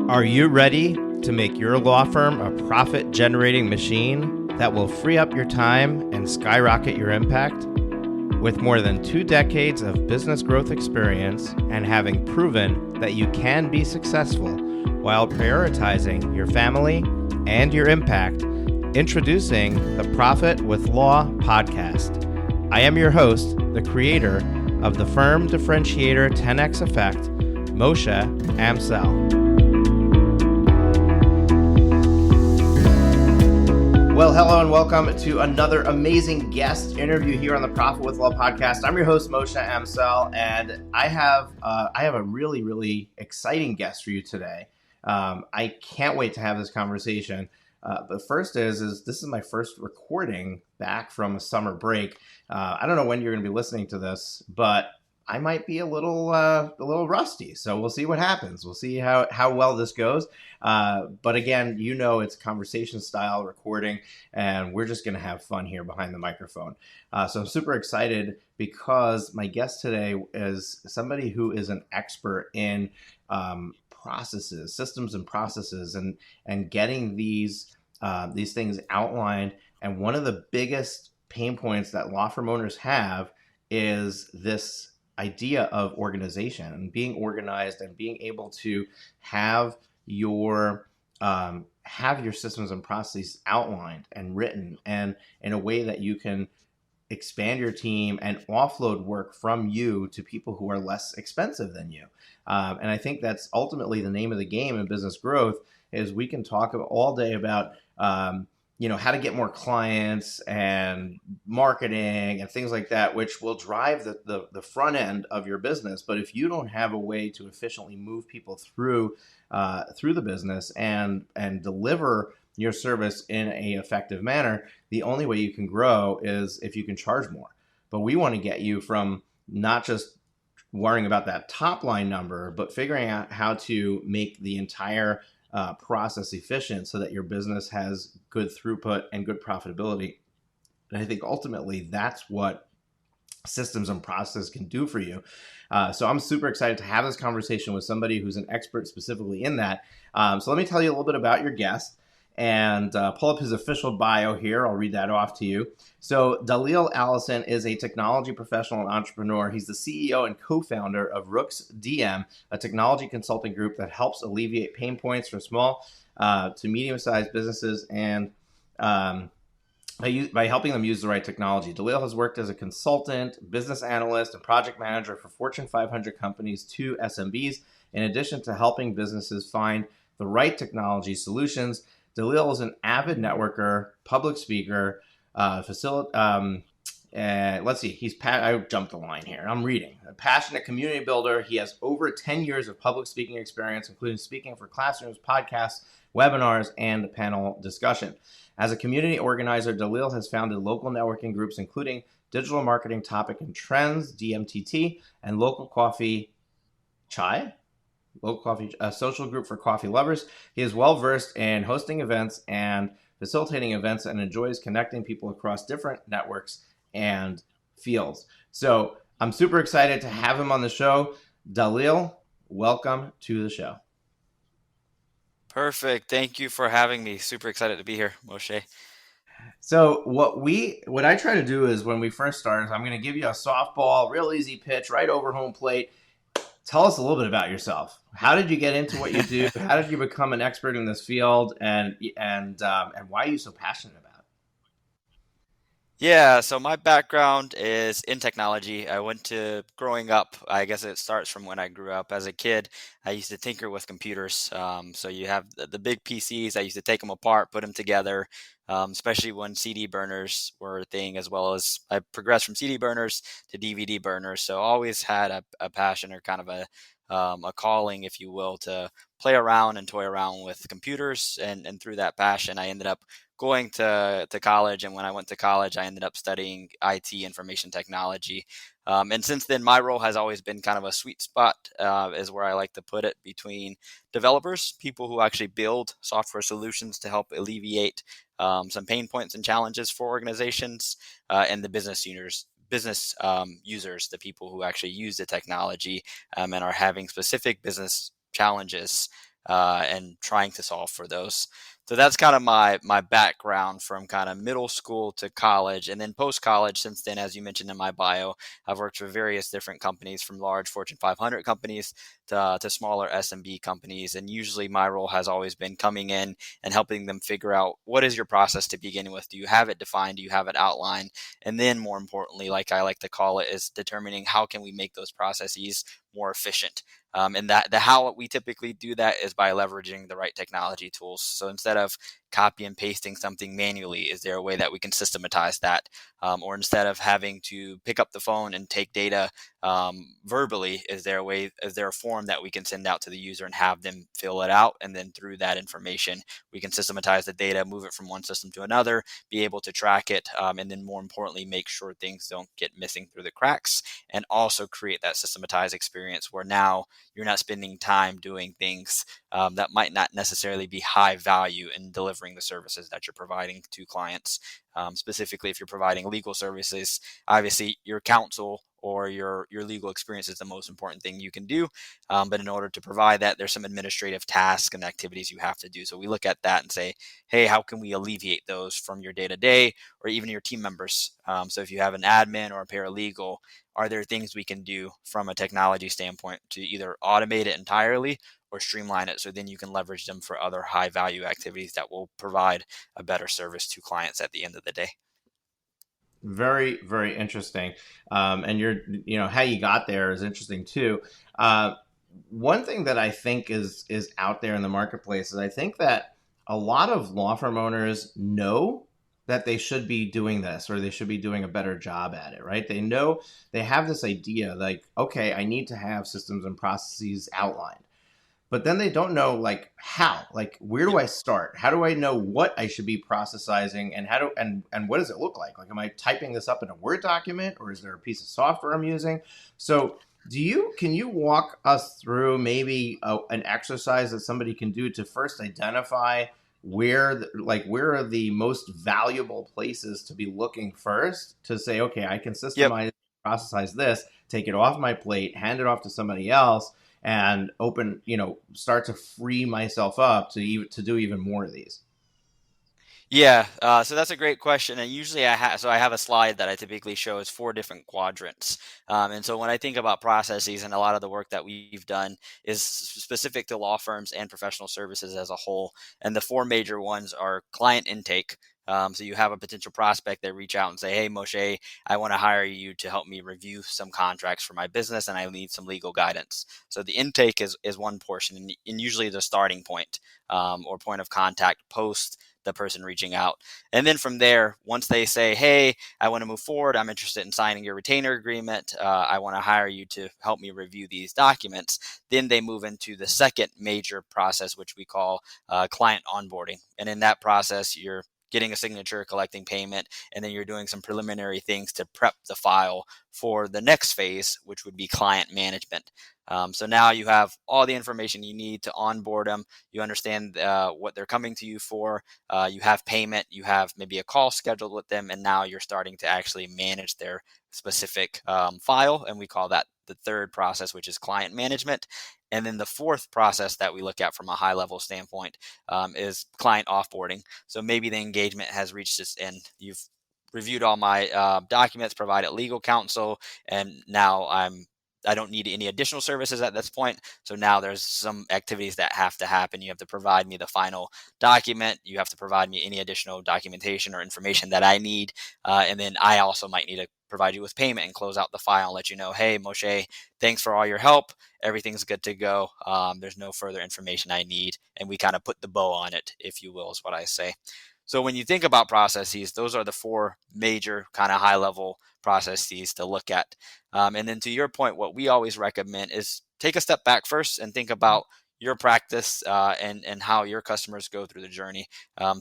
Are you ready to make your law firm a profit-generating machine that will free up your time and skyrocket your impact? With more than 2 decades of business growth experience and having proven that you can be successful while prioritizing your family and your impact, introducing the Profit with Law podcast. I am your host, the creator of the firm differentiator 10X Effect, Moshe Amsel. Well, hello and welcome to another amazing guest interview here on the Profit with Law podcast. I'm your host, Moshe Amsel, and I have a really exciting guest for you today. I can't wait to have this conversation. But first is this is my first recording back from a summer break. I don't know when you're going to be listening to this, but I might be a little rusty. So we'll see what happens. We'll see how well this goes. But again, you know, it's conversation style recording, and we're just going to have fun here behind the microphone. So I'm super excited because my guest today is somebody who is an expert in processes, systems and processes, and getting these things outlined. And one of the biggest pain points that law firm owners have is this idea of organization and being organized and being able to have your systems and processes outlined and written and in a way that you can expand your team and offload work from you to people who are less expensive than you. And I think that's ultimately the name of the game in business growth. Is we can talk all day about how to get more clients and marketing and things like that, which will drive the front end of your business. But if you don't have a way to efficiently move people through the business and deliver your service in a effective manner, the only way you can grow is if you can charge more. But we want to get you from not just worrying about that top line number, but figuring out how to make the entire process efficient so that your business has good throughput and good profitability. And I think ultimately that's what systems and process can do for you. So I'm super excited to have this conversation with somebody who's an expert specifically in that. So let me tell you a little bit about your guest and pull up his official bio here. I'll read that off to you. So Daleele Alison is a technology professional and entrepreneur. He's the CEO and co-founder of RooksDM, a technology consulting group that helps alleviate pain points for small to medium-sized businesses and by helping them use the right technology. Daleele has worked as a consultant, business analyst, and project manager for Fortune 500 companies to SMBs, in addition to helping businesses find the right technology solutions. Daleele is an avid networker, public speaker, I jumped the line here. I'm reading. A passionate community builder. He has over 10 years of public speaking experience, including speaking for classrooms, podcasts, webinars, and panel discussion. As a community organizer, Daleele has founded local networking groups, including Digital Marketing Topic and Trends, DMTT, and Local Coffee Chai, a social group for coffee lovers. He is well versed in hosting events and facilitating events and enjoys connecting people across different networks and fields. So I'm super excited to have him on the show. Daleele, welcome to the show. Perfect. Thank you for having me. Super excited to be here, Moshe. So what I try to do is when we first start is I'm going to give you a softball, real easy pitch right over home plate. Tell us a little bit about yourself. How did you get into what you do? How did you become an expert in this field, and why are you so passionate about it? Yeah, so my background is in technology. Growing up, I guess it starts from when I grew up. As a kid, I used to tinker with computers. So you have the big PCs. I used to take them apart, put them together, especially when CD burners were a thing, as well as I progressed from CD burners to DVD burners. So always had a passion or kind of a calling, if you will, to play around and toy around with computers. And through that passion, I ended up going to college. And when I went to college, I ended up studying IT, information technology. And since then, my role has always been kind of a sweet spot, is where I like to put it, between developers, people who actually build software solutions to help alleviate some pain points and challenges for organizations, and the business users, the people who actually use the technology and are having specific business challenges. and trying to solve for those. So that's kind of my background from kind of middle school to college, and then post college. Since then, as you mentioned in my bio, I've worked for various different companies, from large Fortune 500 companies to smaller SMB companies. And usually my role has always been coming in and helping them figure out, what is your process to begin with? Do you have it defined? Do you have it outlined? And then more importantly, like I like to call it, is determining how can we make those processes more efficient. And that the how we typically do that is by leveraging the right technology tools. So instead of copy and pasting something manually, is there a way that we can systematize that? Or instead of having to pick up the phone and take data verbally, is there a way, is there a form that we can send out to the user and have them fill it out? And then through that information, we can systematize the data, move it from one system to another, be able to track it, and then more importantly, make sure things don't get missing through the cracks, and also create that systematized experience where now you're not spending time doing things that might not necessarily be high value in delivering the services that you're providing to clients. Specifically, if you're providing legal services, obviously your counsel or your legal experience is the most important thing you can do. But in order to provide that, there's some administrative tasks and activities you have to do. So we look at that and say, hey, how can we alleviate those from your day to day or even your team members? So if you have an admin or a paralegal, are there things we can do from a technology standpoint to either automate it entirely or streamline it, so then you can leverage them for other high value activities that will provide a better service to clients at the end of the day? Very, very interesting. And how you got there is interesting too. One thing that I think is out there in the marketplace is I think that a lot of law firm owners know that they should be doing this or they should be doing a better job at it, right? They know, they have this idea like, okay, I need to have systems and processes outlined, but then they don't know like how, like where do Yep. I start? How do I know what I should be processizing, and how do and what does it look like? Like, am I typing this up in a Word document, or is there a piece of software I'm using? So can you walk us through maybe an exercise that somebody can do to first identify where are the most valuable places to be looking first, to say, okay, I can Yep. systemize, processize this, take it off my plate, hand it off to somebody else, and start to free myself up to do even more of these. Yeah, so that's a great question, and usually I have a slide that I typically show as four different quadrants, and so when I think about processes, and a lot of the work that we've done is specific to law firms and professional services as a whole, and the four major ones are client intake. So you have a potential prospect that reach out and say, "Hey, Moshe, I want to hire you to help me review some contracts for my business, and I need some legal guidance." So the intake is one portion, and usually the starting point or point of contact post the person reaching out. And then from there, once they say, hey, I want to move forward, I'm interested in signing your retainer agreement, I want to hire you to help me review these documents, then they move into the second major process, which we call client onboarding. And in that process, you're getting a signature, collecting payment, and then you're doing some preliminary things to prep the file for the next phase, which would be client management. So now you have all the information you need to onboard them. You understand what they're coming to you for. You have payment. You have maybe a call scheduled with them, and now you're starting to actually manage their specific file, and we call that the third process, which is client management. And then the fourth process that we look at from a high level standpoint is client offboarding. So maybe the engagement has reached its end. You've reviewed all my documents, provided legal counsel, and now I don't need any additional services at this point. So now there's some activities that have to happen. You have to provide me the final document. You have to provide me any additional documentation or information that I need. And then I also might need to provide you with payment and close out the file and let you know, hey, Moshe, thanks for all your help. Everything's good to go. There's no further information I need. And we kind of put the bow on it, if you will, is what I say. So when you think about processes, those are the four major kind of high level processes to look at. And then to your point, what we always recommend is take a step back first and think about your practice and how your customers go through the journey.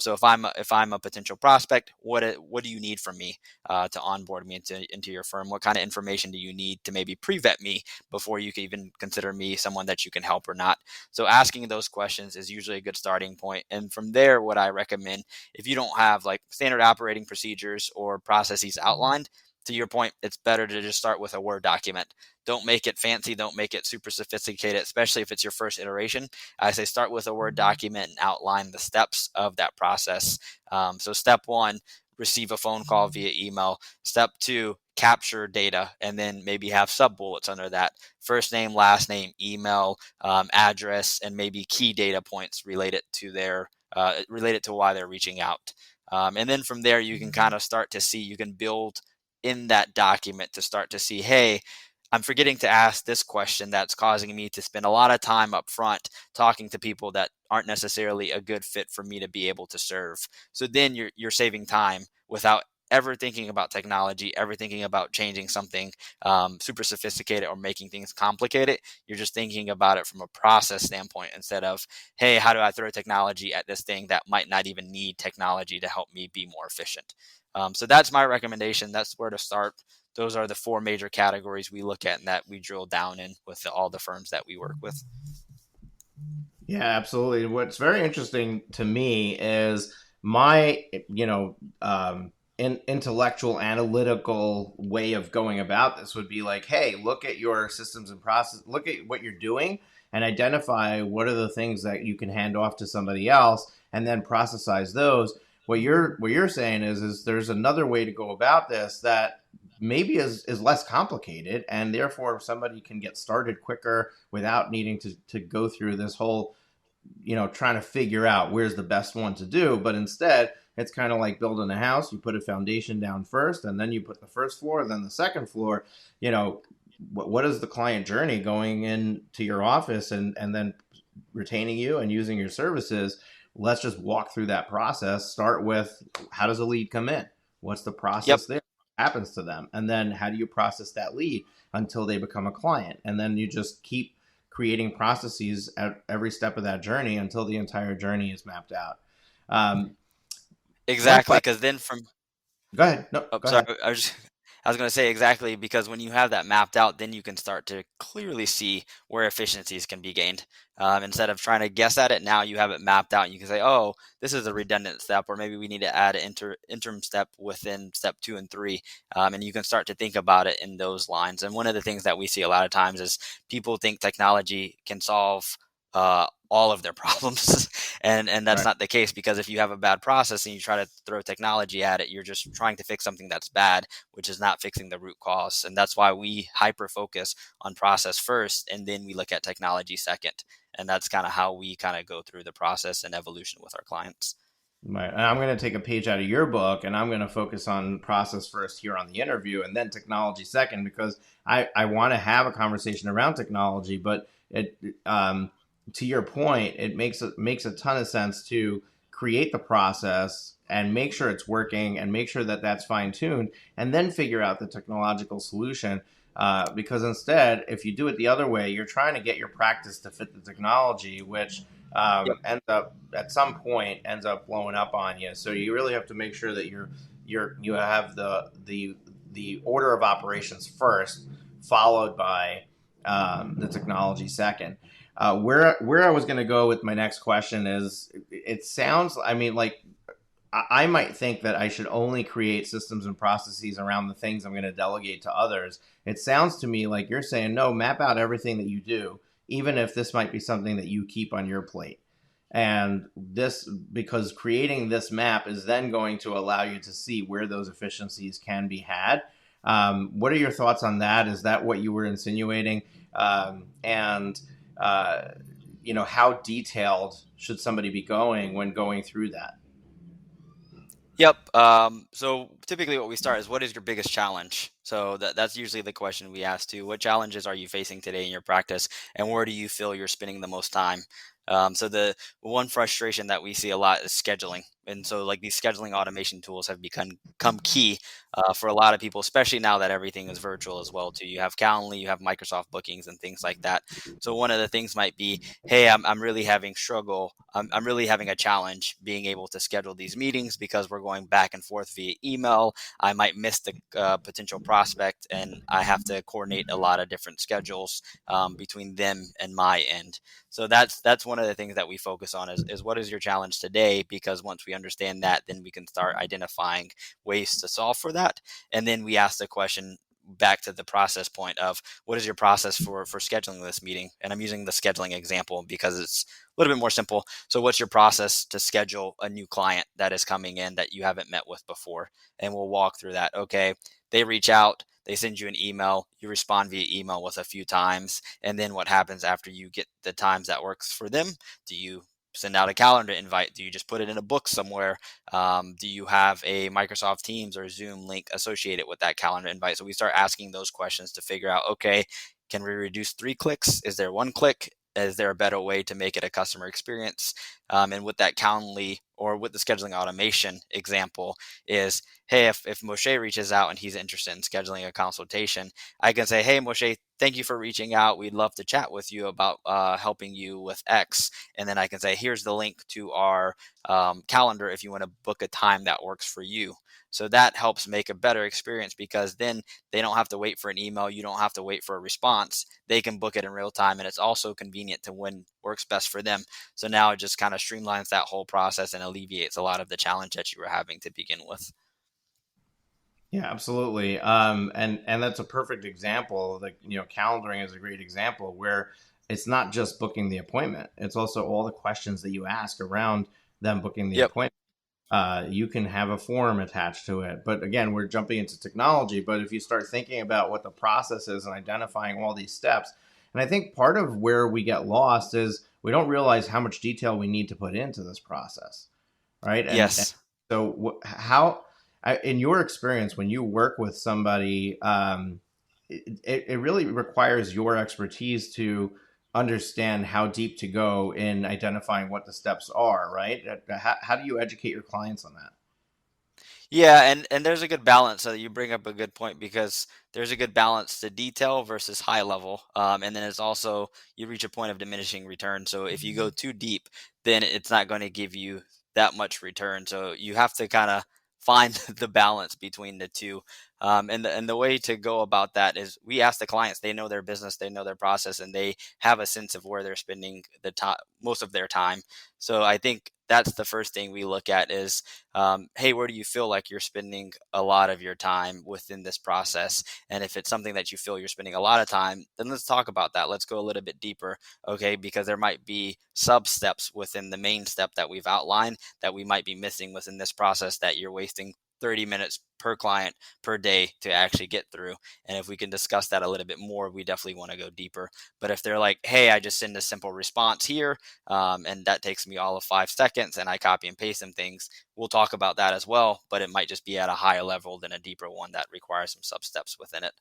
So if I'm a potential prospect, what do you need from me to onboard me into your firm? What kind of information do you need to maybe pre-vet me before you can even consider me someone that you can help or not? So asking those questions is usually a good starting point. And from there, what I recommend, if you don't have like standard operating procedures or processes outlined, to your point, it's better to just start with a Word document. Don't make it fancy. Don't make it super sophisticated, especially if it's your first iteration. I say start with a Word document and outline the steps of that process. So step one, receive a phone call via email. Step two, capture data, and then maybe have sub bullets under that: first name, last name, email, address, and maybe key data points related to why they're reaching out. And then from there, you can kind of start to see, you can build in that document to start to see, hey, I'm forgetting to ask this question that's causing me to spend a lot of time up front talking to people that aren't necessarily a good fit for me to be able to serve. So then you're saving time without ever thinking about technology, ever thinking about changing something super sophisticated or making things complicated. You're just thinking about it from a process standpoint instead of, hey, how do I throw technology at this thing that might not even need technology to help me be more efficient? So that's my recommendation. That's where to start. Those are the four major categories we look at and that we drill down in with all the firms that we work with. Yeah, absolutely. What's very interesting to me is my, intellectual analytical way of going about this would be like, hey, look at your systems and process, look at what you're doing and identify what are the things that you can hand off to somebody else and then processize those. What you're saying is there's another way to go about this that maybe is less complicated, and therefore somebody can get started quicker without needing to go through this whole, trying to figure out where's the best one to do. But instead, it's kind of like building a house. You put a foundation down first, and then you put the first floor, then the second floor. What is the client journey going into your office and then retaining you and using your services? Let's just walk through that process. Start with, how does a lead come in? What's the Yep. process there? What happens to them? And then how do you process that lead until they become a client? And then you just keep creating processes at every step of that journey until the entire journey is mapped out. One Exactly. question. Because then from Go ahead. No, Oh, go sorry. ahead. I was going to say exactly, because when you have that mapped out, then you can start to clearly see where efficiencies can be gained. Instead of trying to guess at it, now you have it mapped out. And you can say, oh, this is a redundant step, or maybe we need to add an interim step within step 2 and 3. And you can start to think about it in those lines. And one of the things that we see a lot of times is people think technology can solve all of their problems. and that's Right. not the case, because if you have a bad process and you try to throw technology at it, you're just trying to fix something that's bad, which is not fixing the root cause. And that's why we hyper focus on process first, and then we look at technology second. And that's kind of how we kind of go through the process and evolution with our clients. Right. And I'm going to take a page out of your book, and I'm going to focus on process first here on the interview and then technology second, because I want to have a conversation around technology. But to your point, it makes a ton of sense to create the process and make sure it's working and make sure that that's fine tuned, and then figure out the technological solution. Because instead, if you do it the other way, you're trying to get your practice to fit the technology, which Yep. ends up at some point ends up blowing up on you. So you really have to make sure that you have the order of operations first, followed by the technology second. Where I was going to go with my next question is, it sounds, I mean, like, I might think that I should only create systems and processes around the things I'm going to delegate to others. It sounds to me like you're saying, no, map out everything that you do, even if this might be something that you keep on your plate. And this, because creating this map is then going to allow you to see where those efficiencies can be had. What are your thoughts on that? Is that what you were insinuating? And how detailed should somebody be going when going through that? Yep. So typically what we start is, what is your biggest challenge? So that's usually the question we ask too. What challenges are you facing today in your practice, and where do you feel you're spending the most time? So the one frustration that we see a lot is scheduling. And so like these scheduling automation tools have become key for a lot of people, especially now that everything is virtual as well too. You have Calendly, you have Microsoft Bookings and things like that. So one of the things might be, hey, I'm really having struggle. I'm really having a challenge being able to schedule these meetings because we're going back and forth via email. I might miss the potential prospect, and I have to coordinate a lot of different schedules between them and my end. So that's one of the things that we focus on is what is your challenge today? Because once we understand that, then we can start identifying ways to solve for that. And then we ask the question back to the process point of what is your process for scheduling this meeting? And I'm using the scheduling example because it's a little bit more simple. So what's your process to schedule a new client that is coming in that you haven't met with before? And we'll walk through that. Okay, they reach out, they send you an email, you respond via email with a few times, and then what happens after you get the times that works for them? Do you send out a calendar invite? Do you just put it in a book somewhere? Do you have a Microsoft Teams or Zoom link associated with that calendar invite? So we start asking those questions to figure out, okay, can we reduce 3 clicks? Is there 1 click? Is there a better way to make it a customer experience? And with that Calendly or with the scheduling automation example is, hey, if Moshe reaches out and he's interested in scheduling a consultation, I can say, hey, Moshe, thank you for reaching out. We'd love to chat with you about helping you with X. And then I can say, here's the link to our calendar if you want to book a time that works for you. So that helps make a better experience because then they don't have to wait for an email. You don't have to wait for a response. They can book it in real time. And it's also convenient to when works best for them. So now it just kind of streamlines that whole process and alleviates a lot of the challenge that you were having to begin with. Yeah, absolutely. And that's a perfect example. Like, calendaring is a great example where it's not just booking the appointment. It's also all the questions that you ask around them booking the Yep. appointment. You can have a form attached to it. But again, we're jumping into technology. But if you start thinking about what the process is and identifying all these steps, and I think part of where we get lost is we don't realize how much detail we need to put into this process, right? And Yes. so, in your experience, when you work with somebody, it really requires your expertise to understand how deep to go in identifying what the steps are, right? How do you educate your clients on that? Yeah, and there's a good balance. So you bring up a good point because there's a good balance to detail versus high level. And then it's also you reach a point of diminishing return. So if you go too deep, then it's not going to give you that much return. So you have to kind of find the balance between the two. And the way to go about that is we ask the clients. They know their business, they know their process, and they have a sense of where they're spending the time, most of their time. So I think that's the first thing we look at is hey, where do you feel like you're spending a lot of your time within this process? And if it's something that you feel you're spending a lot of time, then let's talk about that. Let's go a little bit deeper, okay? Because there might be sub steps within the main step that we've outlined that we might be missing within this process that you're wasting 30 minutes per client per day to actually get through. And if we can discuss that a little bit more, we definitely want to go deeper. But if they're like, hey, I just send a simple response here, and that takes me all of 5 seconds and I copy and paste some things, we'll talk about that as well, but it might just be at a higher level than a deeper one that requires some sub steps within it.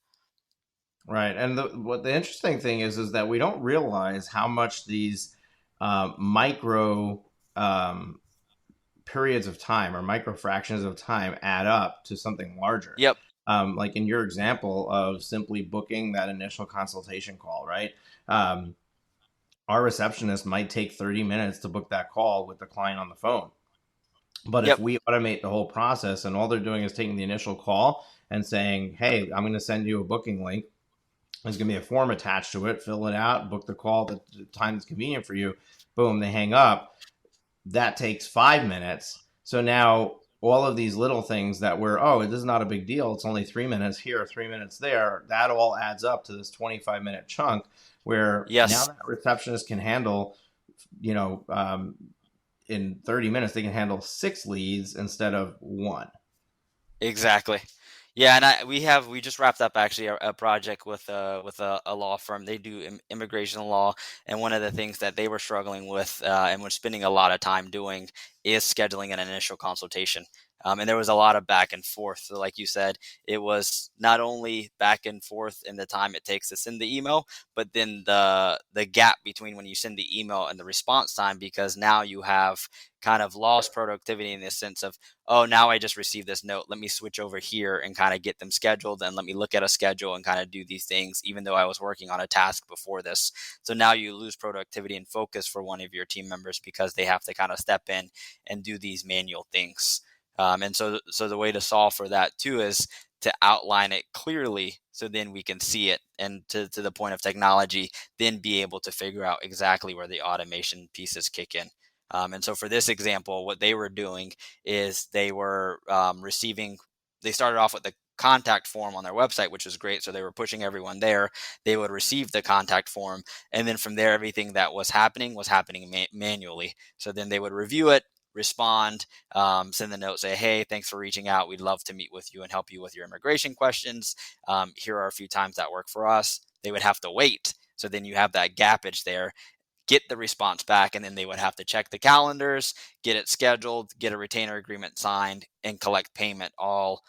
Right. And what the interesting thing is that we don't realize how much these micro periods of time or micro fractions of time add up to something larger. Yep. Like in your example of simply booking that initial consultation call, right? Um, our receptionist might take 30 minutes to book that call with the client on the phone. But if Yep. we automate the whole process and all they're doing is taking the initial call and saying, hey, I'm going to send you a booking link. There's going to be a form attached to it. Fill it out, book the call at the time that's convenient for you. Boom, they hang up. That takes 5 minutes. So now all of these little things that were, oh, it is not a big deal. It's only 3 minutes here, 3 minutes there. That all adds up to this 25-minute chunk where now Yes. that receptionist can handle, you know, in 30 minutes, they can handle 6 leads instead of one. Exactly. Yeah, and we just wrapped up actually a project with a law firm. They do immigration law, and one of the things that they were struggling with and were spending a lot of time doing is scheduling an initial consultation. And there was a lot of back and forth. So, like you said, it was not only back and forth in the time it takes to send the email, but then the gap between when you send the email and the response time, because now you have kind of lost productivity in the sense of, oh, now I just received this note. Let me switch over here and kind of get them scheduled and let me look at a schedule and kind of do these things, even though I was working on a task before this. So now you lose productivity and focus for one of your team members because they have to kind of step in and do these manual things. And so the way to solve for that too is to outline it clearly so then we can see it, and to the point of technology, then be able to figure out exactly where the automation pieces kick in. And so for this example, what they were doing is they were they started off with the contact form on their website, which was great. So they were pushing everyone there. They would receive the contact form. And then from there, everything that was happening manually. So then they would review it, respond, send the note, say, hey, thanks for reaching out. We'd love to meet with you and help you with your immigration questions. Here are a few times that work for us. They would have to wait. So then you have that gappage there, get the response back, and then they would have to check the calendars, get it scheduled, get a retainer agreement signed, and collect payment all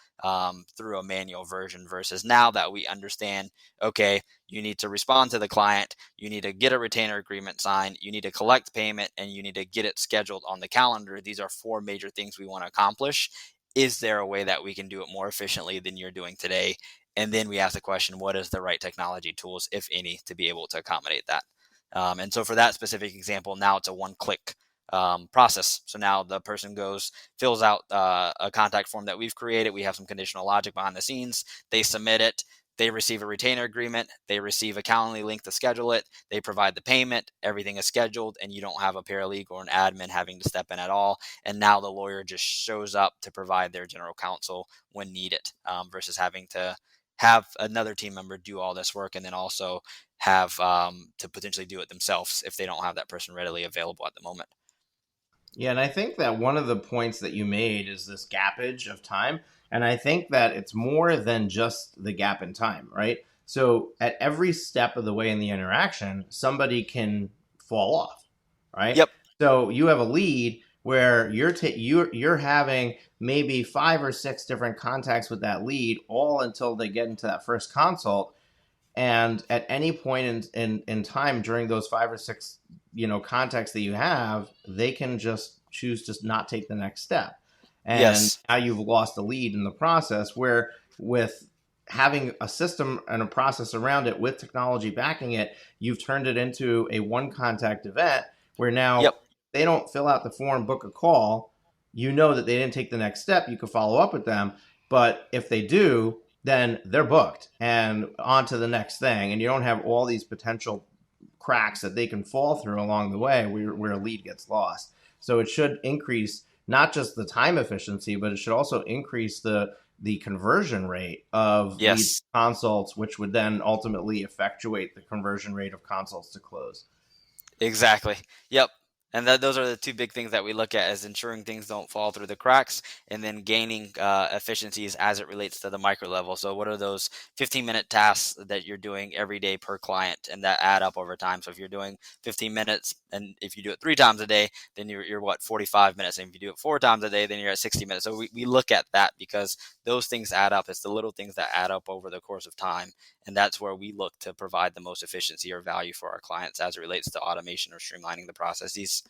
through a manual version. Versus now that we understand, okay, you need to respond to the client, you need to get a retainer agreement signed, you need to collect payment, and you need to get it scheduled on the calendar. These are four major things we want to accomplish. Is there a way that we can do it more efficiently than you're doing today? And then we ask the question, what is the right technology tools, if any, to be able to accommodate that? And so for that specific example, now it's a one-click process. So now the person goes, fills out a contact form that we've created. We have some conditional logic behind the scenes. They submit it. They receive a retainer agreement. They receive a Calendly link to schedule it. They provide the payment. Everything is scheduled, and you don't have a paralegal or an admin having to step in at all. And now the lawyer just shows up to provide their general counsel when needed, versus having to have another team member do all this work and then also have to potentially do it themselves if they don't have that person readily available at the moment. Yeah, and I think that one of the points that you made is this gappage of time. And I think that it's more than just the gap in time, right? So at every step of the way in the interaction, somebody can fall off, right? Yep. So you have a lead where you're having maybe 5 or 6 different contacts with that lead, all until they get into that first consult. And at any point in time during those 5 or 6 contacts that you have, they can just choose to not take the next step, and Yes. now you've lost a lead in the process. Where with having a system and a process around it with technology backing it, you've turned it into a one contact event where Yep. now they don't fill out the form, book a call, that they didn't take the next step. You can follow up with them, but if they do, then they're booked and on to the next thing. And you don't have all these potential cracks that they can fall through along the way where a lead gets lost. So it should increase not just the time efficiency, but it should also increase the conversion rate of lead Yes. consults, which would then ultimately effectuate the conversion rate of consults to close. Exactly. Yep. And those are the two big things that we look at, is ensuring things don't fall through the cracks, and then gaining efficiencies as it relates to the micro level. So what are those 15-minute tasks that you're doing every day per client, and that add up over time? So if you're doing 15 minutes, and if you do it 3 times a day, then you're what, 45 minutes. And if you do it 4 times a day, then you're at 60 minutes. So we look at that because those things add up. It's the little things that add up over the course of time. And that's where we look to provide the most efficiency or value for our clients as it relates to automation or streamlining the processes.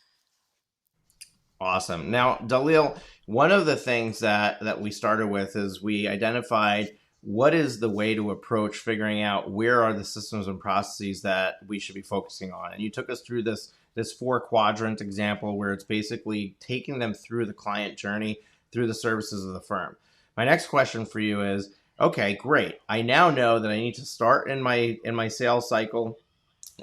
Awesome. Now, Daleele, one of the things that we started with is we identified what is the way to approach figuring out where are the systems and processes that we should be focusing on. And you took us through this 4-quadrant example where it's basically taking them through the client journey, through the services of the firm. My next question for you is, okay, great. I now know that I need to start in my sales cycle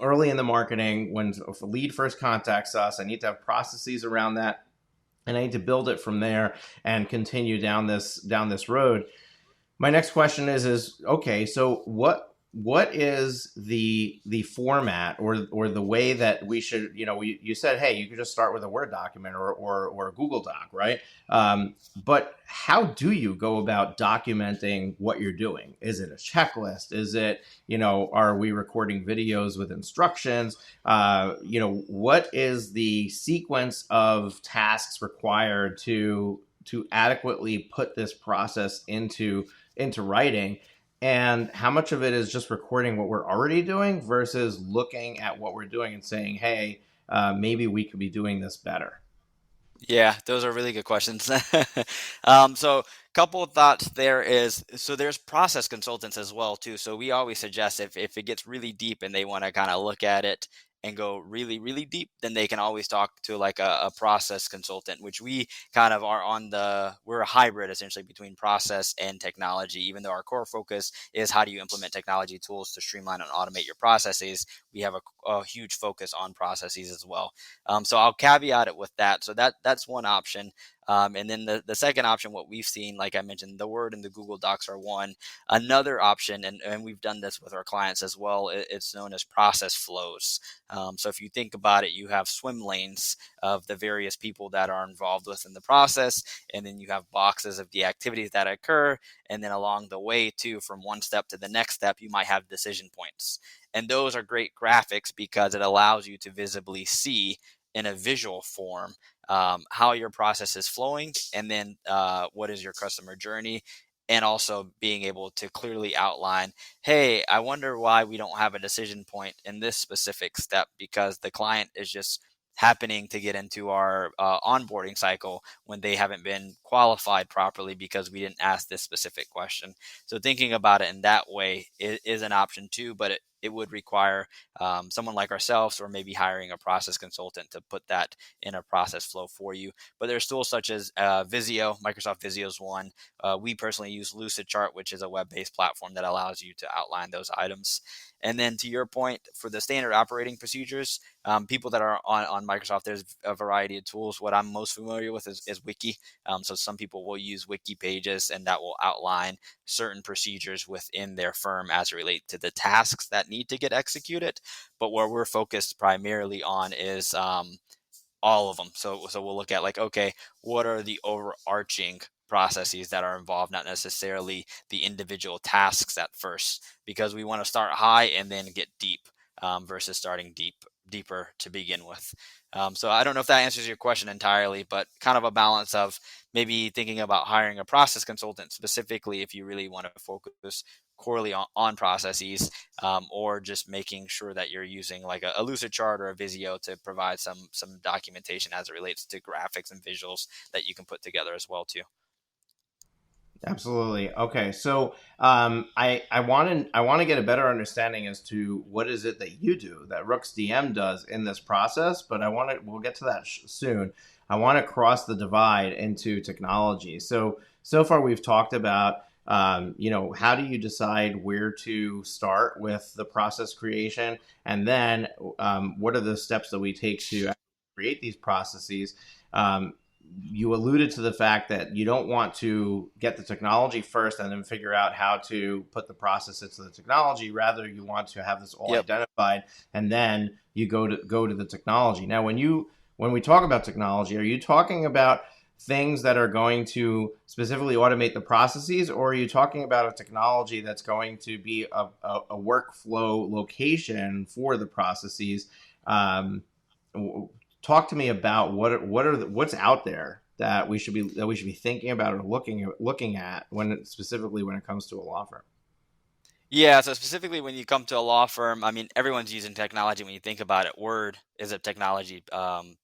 early in the marketing. When if a lead first contacts us, I need to have processes around that, and I need to build it from there and continue down this road. My next question is okay, so what is the format or the way that we should, you said, hey, you could just start with a Word document or a Google Doc, right? But how do you go about documenting what you're doing? Is it a checklist? Is it, are we recording videos with instructions? What is the sequence of tasks required to adequately put this process into writing? And how much of it is just recording what we're already doing versus looking at what we're doing and saying, hey, maybe we could be doing this better? Yeah, those are really good questions. So couple of thoughts there is, so there's process consultants as well too. So we always suggest if it gets really deep and they want to kind of look at it and go really, really deep, then they can always talk to like a process consultant, which we kind of are we're a hybrid essentially between process and technology. Even though our core focus is how do you implement technology tools to streamline and automate your processes, we have a huge focus on processes as well. So I'll caveat it with that. So that's one option. And then the second option, what we've seen, like I mentioned, the Word and the Google Docs are one. Another option, and we've done this with our clients as well, it's known as process flows. So if you think about it, you have swim lanes of the various people that are involved within the process, and then you have boxes of the activities that occur. And then along the way, too, from one step to the next step, you might have decision points. And those are great graphics because it allows you to visibly see in a visual form how your process is flowing, and then what is your customer journey, and also being able to clearly outline, hey, I wonder why we don't have a decision point in this specific step, because the client is just happening to get into our onboarding cycle when they haven't been qualified properly because we didn't ask this specific question. So thinking about it in that way is an option too, but it would require someone like ourselves, or maybe hiring a process consultant to put that in a process flow for you. But there's tools such as Visio. Microsoft Visio is one. We personally use Lucidchart, which is a web-based platform that allows you to outline those items. And then to your point, for the standard operating procedures, people that are on Microsoft, there's a variety of tools. What I'm most familiar with is Wiki. So some people will use Wiki pages, and that will outline certain procedures within their firm as it relates to the tasks that need to get executed. But where we're focused primarily on is all of them. So we'll look at, like, okay, what are the overarching processes that are involved, not necessarily the individual tasks at first, because we want to start high and then get deep, versus starting deeper to begin with. So I don't know if that answers your question entirely, but kind of a balance of maybe thinking about hiring a process consultant specifically if you really want to focus corely on processes, or just making sure that you're using like a Lucidchart or a Visio to provide some documentation as it relates to graphics and visuals that you can put together as well too. Absolutely. Okay, so I want to get a better understanding as to what is it that you do, that RooksDM does in this process. But we'll get to that soon. I want to cross the divide into technology. So far we've talked about how do you decide where to start with the process creation, and then what are the steps that we take to create these processes. You alluded to the fact that you don't want to get the technology first and then figure out how to put the process into the technology. Rather, you want to have this all Yep. identified, and then you go to the technology. Now, when we talk about technology, are you talking about things that are going to specifically automate the processes, or are you talking about a technology that's going to be a workflow location for the processes? Um, Talk to me about what's out there that we should be thinking about or looking at specifically when it comes to a law firm. Yeah, so specifically when you come to a law firm, I mean, everyone's using technology when you think about it. Word is a technology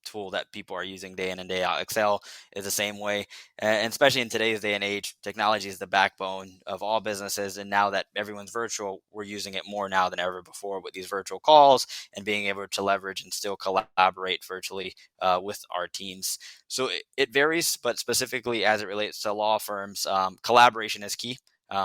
tool that people are using day in and day out. Excel is the same way. And especially in today's day and age, technology is the backbone of all businesses. And now that everyone's virtual, we're using it more now than ever before with these virtual calls and being able to leverage and still collaborate virtually with our teams. So it varies, but specifically as it relates to law firms, collaboration is key.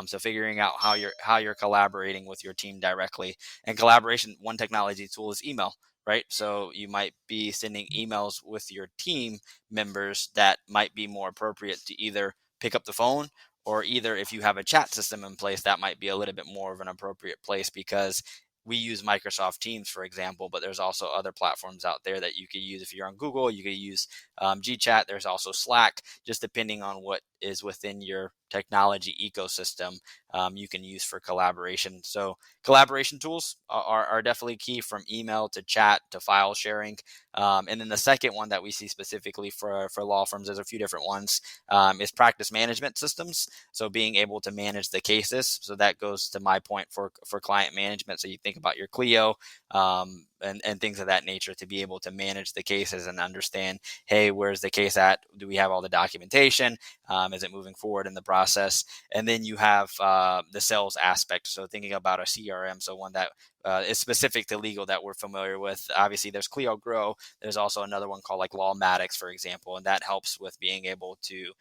So figuring out how you're collaborating with your team directly, and collaboration, one technology tool is email, right? So you might be sending emails with your team members that might be more appropriate to either pick up the phone, or either if you have a chat system in place, that might be a little bit more of an appropriate place, because we use Microsoft Teams, for example, but there's also other platforms out there that you could use. If you're on Google, you could use GChat. There's also Slack, just depending on what is within your technology ecosystem, you can use for collaboration. So collaboration tools are definitely key, from email to chat to file sharing. And then the second one that we see specifically for law firms, there's a few different ones, is practice management systems. So being able to manage the cases. So that goes to my point for client management. So you think about your Clio, and things of that nature, to be able to manage the cases and understand, hey, where's the case at? Do we have all the documentation? Is it moving forward in the process? And then you have the sales aspect. So thinking about a CRM, so one that is specific to legal that we're familiar with. Obviously, there's Clio Grow. There's also another one called like Lawmatics, for example, and that helps with being able to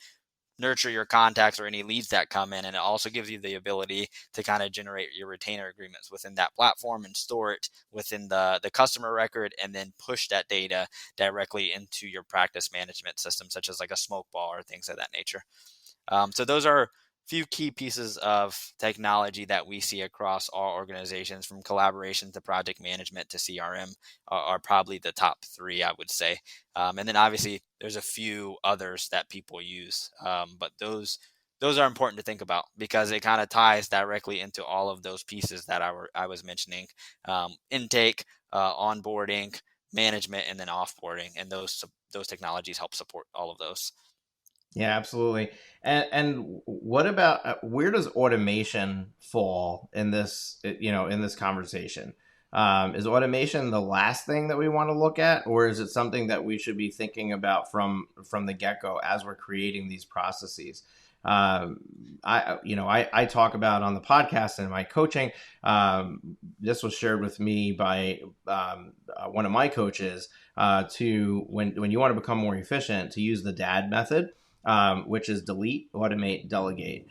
nurture your contacts or any leads that come in. And it also gives you the ability to kind of generate your retainer agreements within that platform and store it within the customer record, and then push that data directly into your practice management system, such as like a smoke ball or things of that nature. So those are few key pieces of technology that we see across all organizations, from collaboration to project management to CRM, are probably the top three, I would say. And then obviously there's a few others that people use, but those are important to think about because it kind of ties directly into all of those pieces that I was mentioning: intake, onboarding, management, and then offboarding. And those technologies help support all of those. Yeah, absolutely. And what about where does automation fall in this, in this conversation? Is automation the last thing that we want to look at, or is it something that we should be thinking about from the get go as we're creating these processes? I talk about on the podcast and my coaching. This was shared with me by one of my coaches, to when you want to become more efficient, to use the DAD method, which is delete, automate, delegate.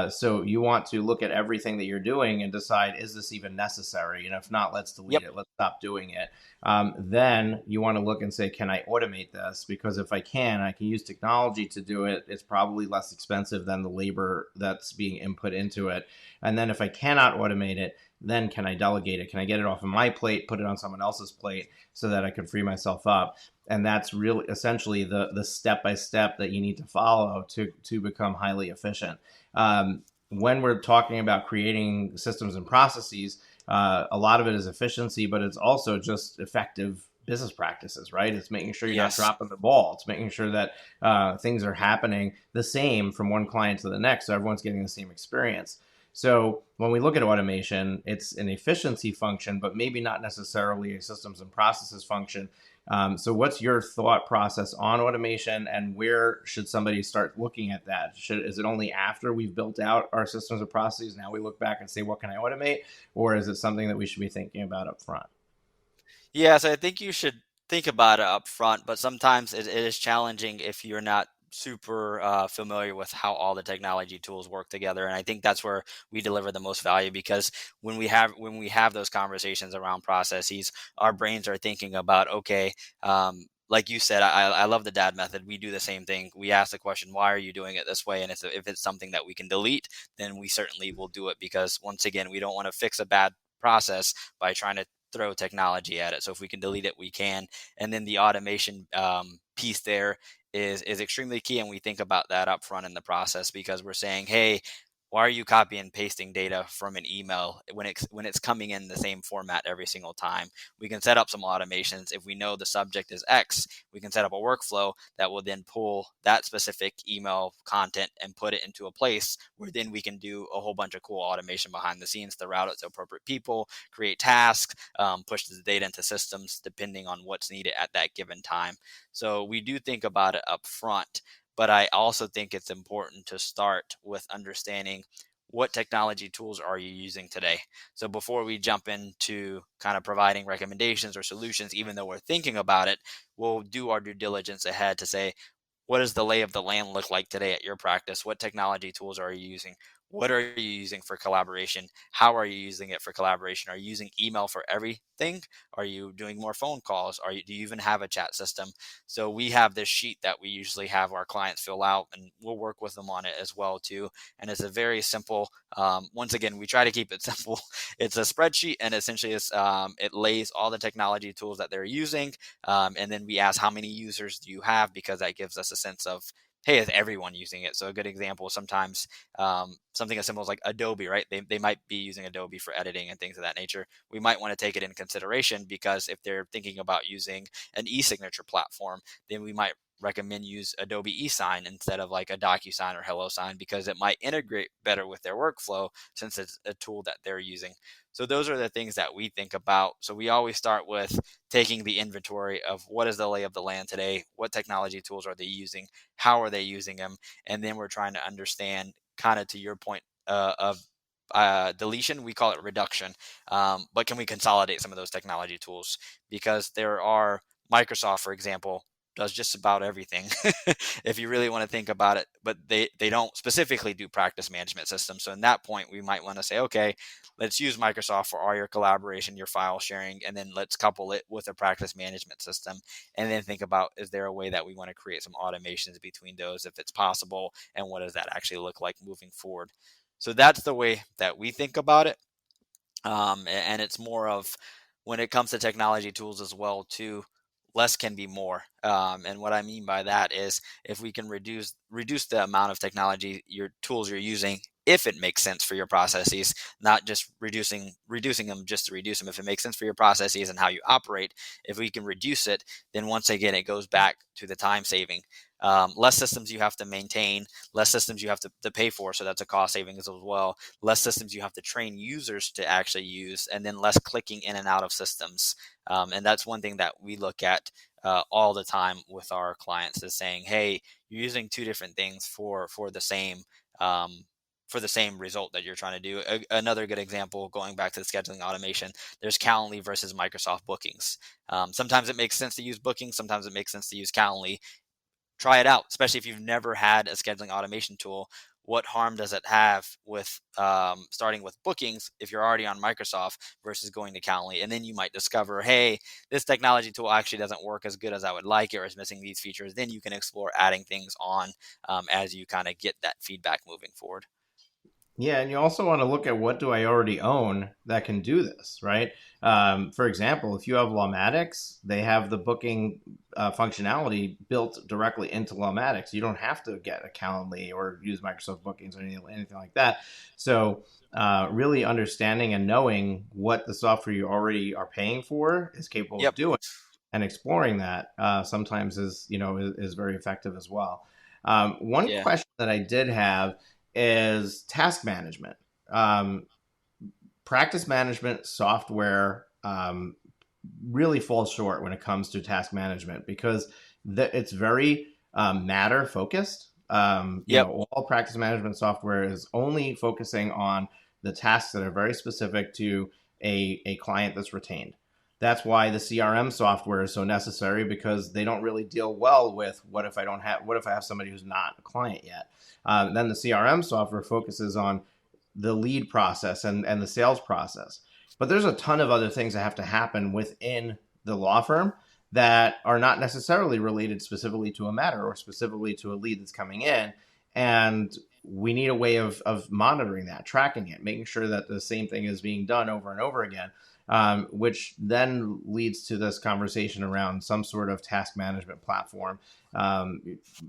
So you want to look at everything that you're doing and decide, is this even necessary? And if not, let's delete Yep. it. Let's stop doing it. Then you want to look and say, can I automate this? Because if I can use technology to do it. It's probably less expensive than the labor that's being input into it. And then if I cannot automate it, then can I delegate it? Can I get it off of my plate, put it on someone else's plate so that I can free myself up? And that's really essentially the step by step that you need to follow to become highly efficient. When we're talking about creating systems and processes, a lot of it is efficiency, but it's also just effective business practices, right? It's making sure you're not Yes. dropping the ball. It's making sure that things are happening the same from one client to the next, so everyone's getting the same experience. So when we look at automation, it's an efficiency function, but maybe not necessarily a systems and processes function. So what's your thought process on automation, and where should somebody start looking at that? Is it only after we've built out our systems and processes, now we look back and say, what can I automate? Or is it something that we should be thinking about up front? Yes, I think you should think about it up front, but sometimes it is challenging if you're not super familiar with how all the technology tools work together. And I think that's where we deliver the most value, because when we have those conversations around processes, our brains are thinking about, okay, like you said, I love the dad method. We do the same thing. We ask the question, why are you doing it this way? And if it's something that we can delete, then we certainly will do it, because once again, we don't want to fix a bad process by trying to throw technology at it. So if we can delete it, we can. And then the automation piece there is extremely key, and we think about that up front in the process, because we're saying, hey, why are you copy and pasting data from an email when it's coming in the same format every single time? We can set up some automations. If we know the subject is X, we can set up a workflow that will then pull that specific email content and put it into a place where then we can do a whole bunch of cool automation behind the scenes to route it to appropriate people, create tasks, push the data into systems depending on what's needed at that given time. So we do think about it up front, but I also think it's important to start with understanding what technology tools are you using today. So before we jump into kind of providing recommendations or solutions, even though we're thinking about it, we'll do our due diligence ahead to say, what does the lay of the land look like today at your practice? What technology tools are you using? What are you using for collaboration? How are you using it for collaboration? Are you using email for everything? Are you doing more phone calls? Do you even have a chat system? So we have this sheet that we usually have our clients fill out, and we'll work with them on it as well too. And it's a very simple. Once again, we try to keep it simple. It's a spreadsheet, and essentially it lays all the technology tools that they're using, and then we ask, how many users do you have? Because that gives us a sense of, hey, is everyone using it? So a good example, sometimes something as simple as like Adobe, right? They might be using Adobe for editing and things of that nature. We might want to take it in consideration, because if they're thinking about using an e-signature platform, then we might recommend use Adobe eSign instead of like a DocuSign or HelloSign, because it might integrate better with their workflow since it's a tool that they're using. So those are the things that we think about. So we always start with taking the inventory of what is the lay of the land today, what technology tools are they using, how are they using them, and then we're trying to understand, kind of to your point of deletion, we call it reduction. But can we consolidate some of those technology tools? Because there are Microsoft, for example. does just about everything if you really want to think about it, but they don't specifically do practice management systems. So in that point, we might want to say, okay, let's use Microsoft for all your collaboration, your file sharing, and then let's couple it with a practice management system, and then think about, is there a way that we want to create some automations between those if it's possible, and what does that actually look like moving forward? So that's the way that we think about it. And it's more of, when it comes to technology tools as well too, less can be more. And what I mean by that is, if we can reduce the amount of technology, your tools you're using, if it makes sense for your processes, not just reducing them just to reduce them. If it makes sense for your processes and how you operate, if we can reduce it, then once again it goes back to the time saving. Less systems you have to maintain, less systems you have to pay for, so that's a cost savings as well. Less systems you have to train users to actually use, and then less clicking in and out of systems. And that's one thing that we look at all the time with our clients, is saying, hey, you're using two different things for the same result that you're trying to do. Another good example, going back to the scheduling automation, there's Calendly versus Microsoft Bookings. Sometimes it makes sense to use Bookings, sometimes it makes sense to use Calendly. Try it out, especially if you've never had a scheduling automation tool. What harm does it have with starting with Bookings if you're already on Microsoft versus going to Calendly? And then you might discover, hey, this technology tool actually doesn't work as good as I would like it, or is missing these features. Then you can explore adding things on as you kind of get that feedback moving forward. Yeah, and you also want to look at, what do I already own that can do this, right? For example, if you have Lawmatics, they have the booking functionality built directly into Lawmatics. You don't have to get a Calendly or use Microsoft Bookings or anything like that. So really understanding and knowing what the software you already are paying for is capable of Yep. doing, and exploring that sometimes is very effective as well. One Yeah. question that I did have is task management. Practice management software really falls short when it comes to task management, because it's very matter focused. Yep. All practice management software is only focusing on the tasks that are very specific to a client that's retained. That's why the CRM software is so necessary, because they don't really deal well with, what if I have somebody who's not a client yet. Then the CRM software focuses on the lead process and the sales process. But there's a ton of other things that have to happen within the law firm that are not necessarily related specifically to a matter or specifically to a lead that's coming in. And we need a way of monitoring that, tracking it, making sure that the same thing is being done over and over again. Which then leads to this conversation around some sort of task management platform.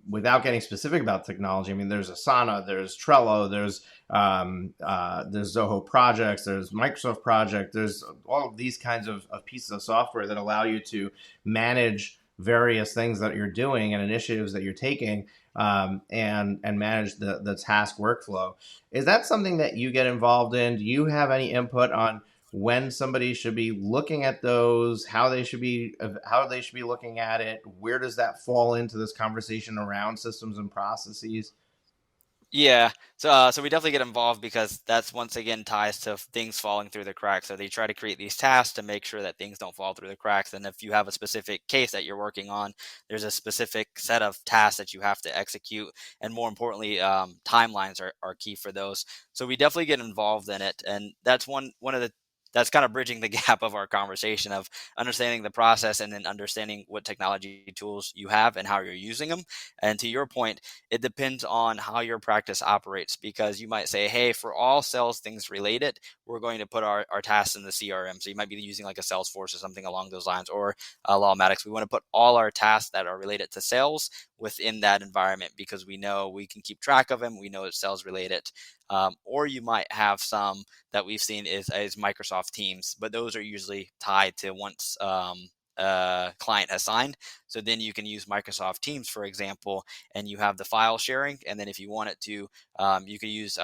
Without getting specific about technology, I mean, there's Asana, there's Trello, there's Zoho Projects, there's Microsoft Project, there's all of these kinds of pieces of software that allow you to manage various things that you're doing and initiatives that you're taking, and manage the task workflow. Is that something that you get involved in? Do you have any input on when somebody should be looking at those, how they should be looking at it? Where does that fall into this conversation around systems and processes? Yeah. So we definitely get involved, because that's, once again, ties to things falling through the cracks. So they try to create these tasks to make sure that things don't fall through the cracks. And if you have a specific case that you're working on, there's a specific set of tasks that you have to execute. And more importantly, timelines are key for those. So we definitely get involved in it. And that's one of the that's kind of bridging the gap of our conversation, of understanding the process and then understanding what technology tools you have and how you're using them. And to your point, it depends on how your practice operates, because you might say, hey, for all sales things related, we're going to put our tasks in the CRM. So you might be using like a Salesforce or something along those lines, or Lawmatics. We want to put all our tasks that are related to sales within that environment, because we know we can keep track of them. We know it's sales related. Or you might have some that we've seen is Microsoft Teams, but those are usually tied to once client has signed. So then you can use Microsoft Teams, for example, and you have the file sharing. And then if you want it to, you can use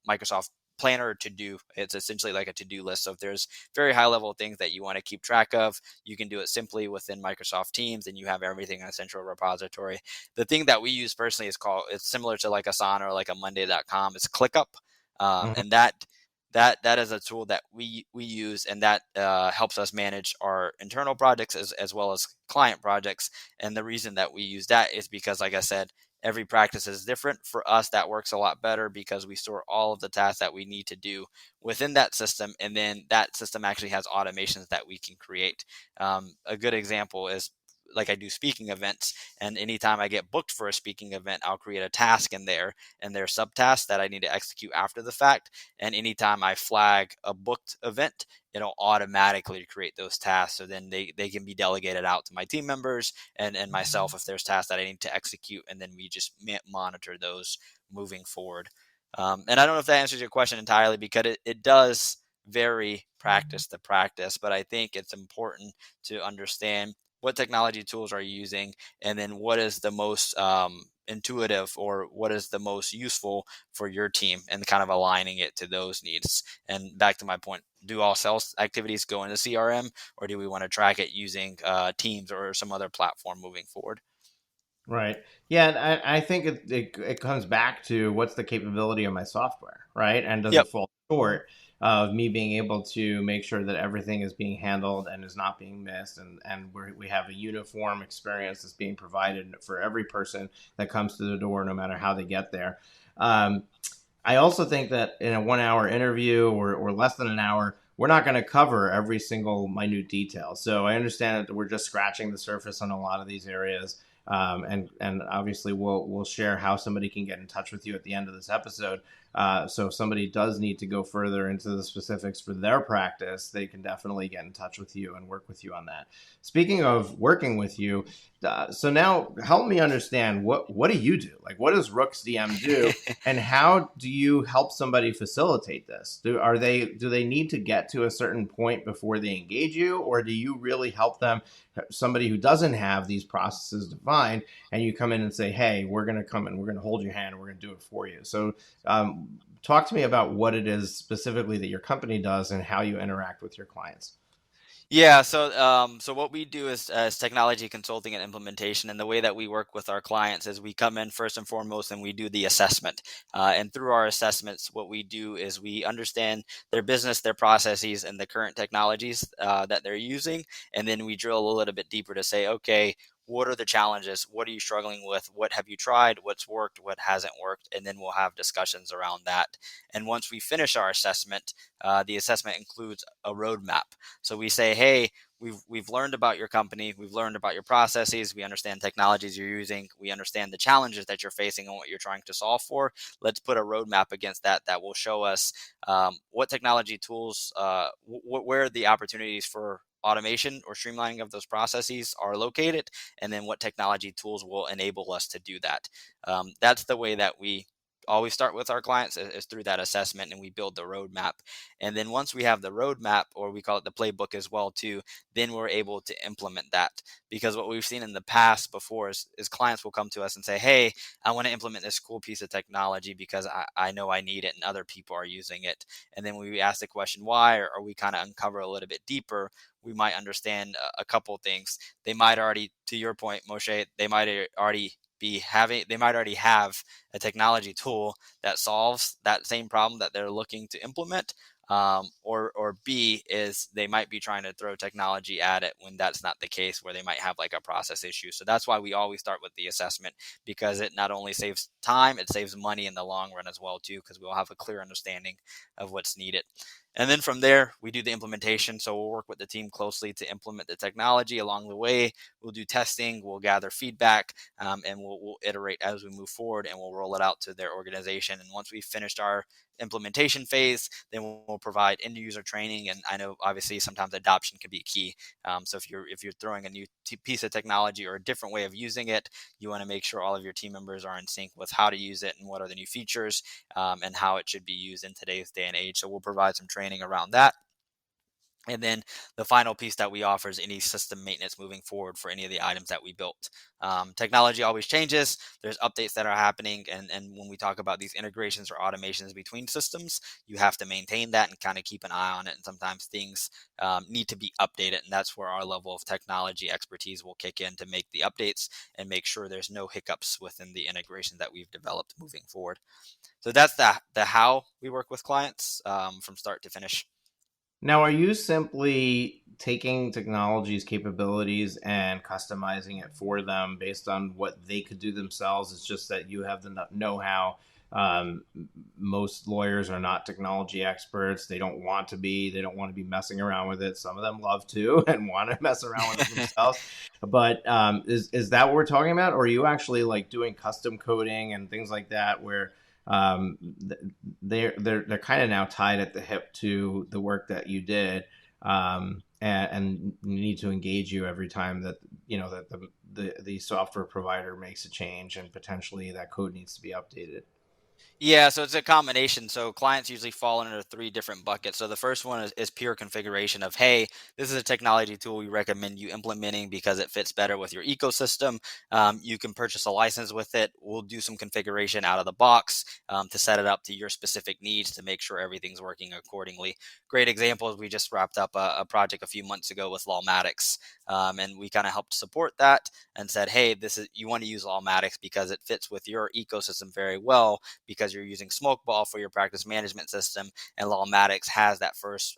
Microsoft Planner to do. It's essentially like a to-do list. So if there's very high level things that you want to keep track of, you can do it simply within Microsoft Teams, and you have everything in a central repository. The thing that we use personally it's similar to like Asana or like a Monday.com. It's ClickUp. Mhm. And that that is a tool that we use, and that helps us manage our internal projects as well as client projects. And the reason that we use that is because, like I said, every practice is different. For us, that works a lot better because we store all of the tasks that we need to do within that system, and then that system actually has automations that we can create. A good example is, like, I do speaking events, and anytime I get booked for a speaking event, I'll create a task in there, and there are subtasks that I need to execute after the fact. And anytime I flag a booked event, it'll automatically create those tasks. So then they can be delegated out to my team members and myself if there's tasks that I need to execute. And then we just monitor those moving forward. And I don't know if that answers your question entirely, because it does vary practice to practice, but I think it's important to understand what technology tools are you using, and then what is the most intuitive, or what is the most useful for your team, and kind of aligning it to those needs. And back to my point, do all sales activities go into CRM, or do we want to track it using Teams or some other platform moving forward? Right. Yeah, and I think it comes back to what's the capability of my software, right? And does it Yep. fall short of me being able to make sure that everything is being handled and is not being missed, and we have a uniform experience that's being provided for every person that comes to the door, no matter how they get there. Um, I also think that in a 1 hour interview, or less than an hour, we're not going to cover every single minute detail. So I understand that we're just scratching the surface on a lot of these areas. And obviously we'll share how somebody can get in touch with you at the end of this episode. So if somebody does need to go further into the specifics for their practice, they can definitely get in touch with you and work with you on that. Speaking of working with you, so now help me understand, what do you do? Like, what does RooksDM do, and how do you help somebody facilitate this? Do they need to get to a certain point before they engage you, or do you really help them, somebody who doesn't have these processes defined, and you come in and say, hey, we're going to come and we're going to hold your hand and we're going to do it for you? So talk to me about what it is specifically that your company does and how you interact with your clients. Yeah, so what we do is as technology consulting and implementation, and the way that we work with our clients is we come in first and foremost and we do the assessment. And through our assessments, what we do is we understand their business, their processes, and the current technologies that they're using, and then we drill a little bit deeper to say, okay, what are the challenges? What are you struggling with? What have you tried? What's worked? What hasn't worked? And then we'll have discussions around that. And once we finish our assessment, the assessment includes a roadmap. So we say, hey, we've learned about your company, we've learned about your processes, we understand technologies you're using, we understand the challenges that you're facing and what you're trying to solve for. Let's put a roadmap against that that will show us what technology tools, where the opportunities for automation or streamlining of those processes are located, and then what technology tools will enable us to do that. That's the way that we always start with our clients, is through that assessment, and we build the roadmap. And then once we have the roadmap, or we call it the playbook as well too, then we're able to implement that. Because what we've seen in the past before is clients will come to us and say, hey, I want to implement this cool piece of technology because I know I need it and other people are using it. And then when we ask the question why, or we kind of uncover a little bit deeper, we might understand a couple things. They might already, to your point, Moshe, they might already have a technology tool that solves that same problem that they're looking to implement. Or B is they might be trying to throw technology at it when that's not the case, where they might have like a process issue. So that's why we always start with the assessment, because it not only saves time, it saves money in the long run as well too, because we'll have a clear understanding of what's needed. And then from there, we do the implementation. So we'll work with the team closely to implement the technology along the way. We'll do testing, we'll gather feedback, and we'll iterate as we move forward, and we'll roll it out to their organization. And once we've finished our implementation phase, then we'll provide end user training. And I know obviously sometimes adoption can be key. So if you're throwing a new piece of technology or a different way of using it, you want to make sure all of your team members are in sync with how to use it and what are the new features, and how it should be used in today's day and age. So we'll provide some training around that. And then the final piece that we offer is any system maintenance moving forward for any of the items that we built. Technology always changes. There's updates that are happening. And when we talk about these integrations or automations between systems, you have to maintain that and kind of keep an eye on it. And sometimes things need to be updated. And that's where our level of technology expertise will kick in to make the updates and make sure there's no hiccups within the integration that we've developed moving forward. So that's the how we work with clients from start to finish. Now, are you simply taking technology's capabilities and customizing it for them based on what they could do themselves? It's just that you have the know-how. Um, Most lawyers are not technology experts. They don't want to be. They don't want to be messing around with it. Some of them love to and want to mess around with it themselves. But is that what we're talking about, or are you actually like doing custom coding and things like that, where um, they're kind of now tied at the hip to the work that you did, and need to engage you every time that that the software provider makes a change and potentially that code needs to be updated. Yeah, so it's a combination. So clients usually fall into three different buckets. So the first one is pure configuration of, hey, this is a technology tool we recommend you implementing because it fits better with your ecosystem. You can purchase a license with it. We'll do some configuration out of the box to set it up to your specific needs to make sure everything's working accordingly. Great example is we just wrapped up a project a few months ago with Lawmatics, and we kind of helped support that and said, hey, this is you want to use Lawmatics because it fits with your ecosystem very well because you're using Smokeball for your practice management system, and Lawmatics has that first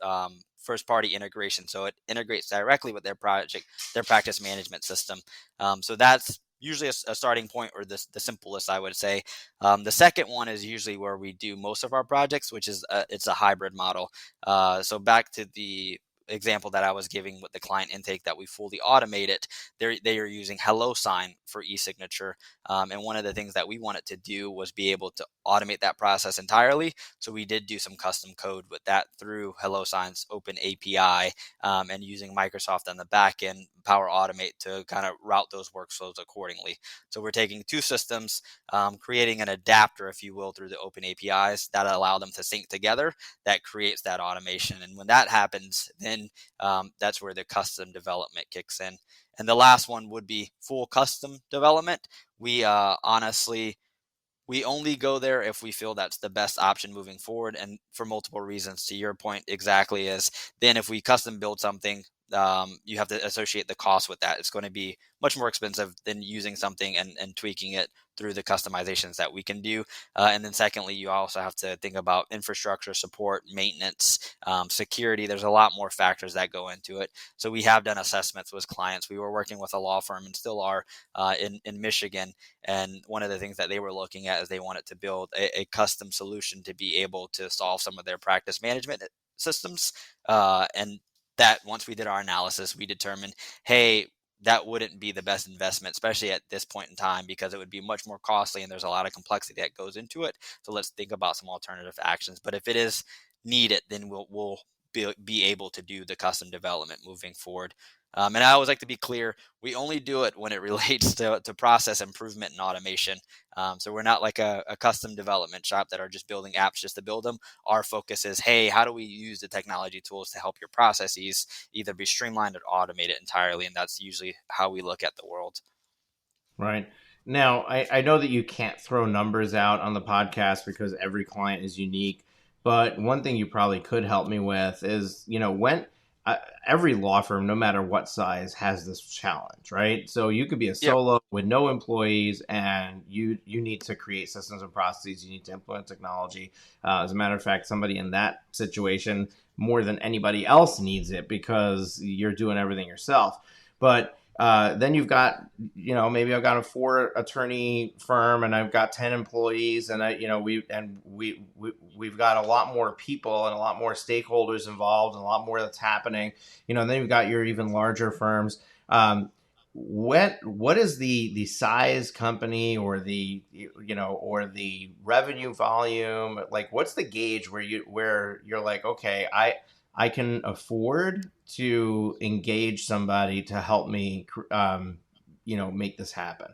party integration, so it integrates directly with their practice management system. So that's usually a starting point, or the simplest, I would say. The second one is usually where we do most of our projects, which is it's a hybrid model. So back to the example that I was giving with the client intake that we fully automated, they are using HelloSign for e-signature. And one of the things that we wanted to do was be able to automate that process entirely. So we did do some custom code with that through HelloSign's open API, and using Microsoft on the back end, Power Automate, to kind of route those workflows accordingly. So we're taking two systems, creating an adapter, if you will, through the open APIs that allow them to sync together. That creates that automation. And when that happens, then that's where the custom development kicks in. And the last one would be full custom development. We honestly, we only go there if we feel that's the best option moving forward, and for multiple reasons. To your point, exactly, is then if we custom build something, you have to associate the cost with that. It's going to be much more expensive than using something and tweaking it through the customizations that we can do. And then secondly, you also have to think about infrastructure support, maintenance, security. There's a lot more factors that go into it. So we have done assessments with clients. We were working with a law firm and still are in Michigan. And one of the things that they were looking at is they wanted to build a custom solution to be able to solve some of their practice management systems. And that once we did our analysis, we determined, hey, that wouldn't be the best investment, especially at this point in time, because it would be much more costly and there's a lot of complexity that goes into it. So let's think about some alternative actions. But if it is needed, then we'll be able to do the custom development moving forward. And I always like to be clear, we only do it when it relates to process improvement and automation. So we're not like a custom development shop that are just building apps just to build them. Our focus is, hey, how do we use the technology tools to help your processes either be streamlined or automated entirely? And that's usually how we look at the world. Right. Now, I know that you can't throw numbers out on the podcast because every client is unique. But one thing you probably could help me with is, when uh, every law firm, no matter what size, has this challenge, right? So you could be a Yep. solo with no employees, and you need to create systems and processes. You need to implement technology. As a matter of fact, somebody in that situation more than anybody else needs it because you're doing everything yourself. But then you've got, maybe I've got a 4 attorney firm and I've got 10 employees, and we've got a lot more people and a lot more stakeholders involved and a lot more that's happening. And then you've got your even larger firms. What is the size company, or the revenue volume? Like, what's the gauge where you're like, okay, I can afford to engage somebody to help me, make this happen?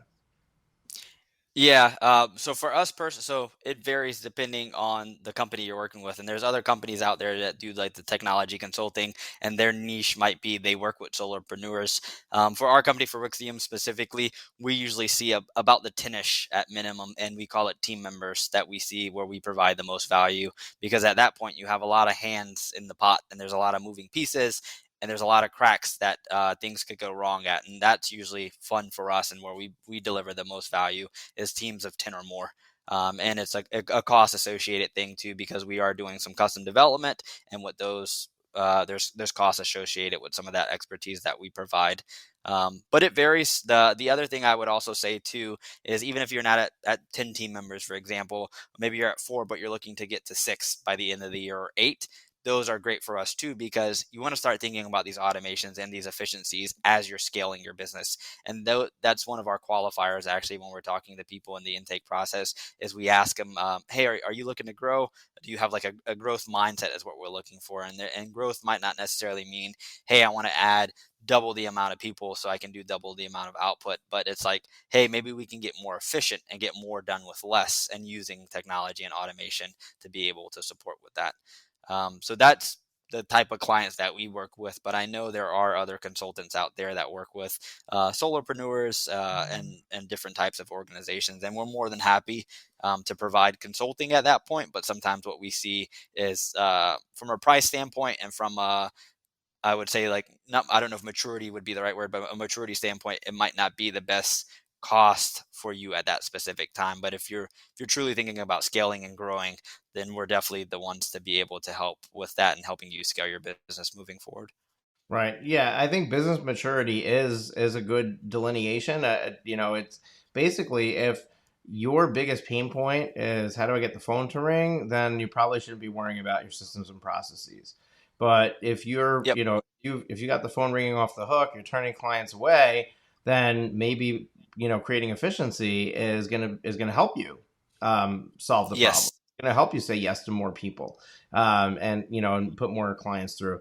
Yeah. So for us so it varies depending on the company you're working with, and there's other companies out there that do like the technology consulting, and their niche might be they work with solopreneurs. For our company, for RooksDM specifically, we usually see about the 10ish at minimum, and we call it team members that we see where we provide the most value, because at that point you have a lot of hands in the pot, and there's a lot of moving pieces. And there's a lot of cracks that things could go wrong at, and that's usually fun for us, and where we deliver the most value is teams of 10 or more. And it's like a cost associated thing too, because we are doing some custom development, and with those, there's costs associated with some of that expertise that we provide. But it varies. The other thing I would also say too is, even if you're not at 10 team members, for example, maybe you're at 4, but you're looking to get to 6 by the end of the year, or 8. Those are great for us too, because you want to start thinking about these automations and these efficiencies as you're scaling your business. And that's one of our qualifiers, actually, when we're talking to people in the intake process, is we ask them, hey, are you looking to grow? Do you have like a growth mindset, is what we're looking for. And growth might not necessarily mean, hey, I want to add double the amount of people so I can do double the amount of output. But it's like, hey, maybe we can get more efficient and get more done with less, and using technology and automation to be able to support with that. So that's the type of clients that we work with. But I know there are other consultants out there that work with solopreneurs, and different types of organizations, and we're more than happy to provide consulting at that point. But sometimes what we see is, from a price standpoint, and from I would say, like, not, I don't know if maturity would be the right word, but a maturity standpoint, it might not be the best cost for you at that specific time. But if you're truly thinking about scaling and growing, then we're definitely the ones to be able to help with that, and helping you scale your business moving forward. Right. Yeah, I think business maturity is a good delineation. It's basically, if your biggest pain point is how do I get the phone to ring, then you probably shouldn't be worrying about your systems and processes. But if Yep. if you got the phone ringing off the hook, you're turning clients away, then maybe creating efficiency is gonna help you solve the problem. Yes. It's gonna help you say yes to more people, and put more clients through.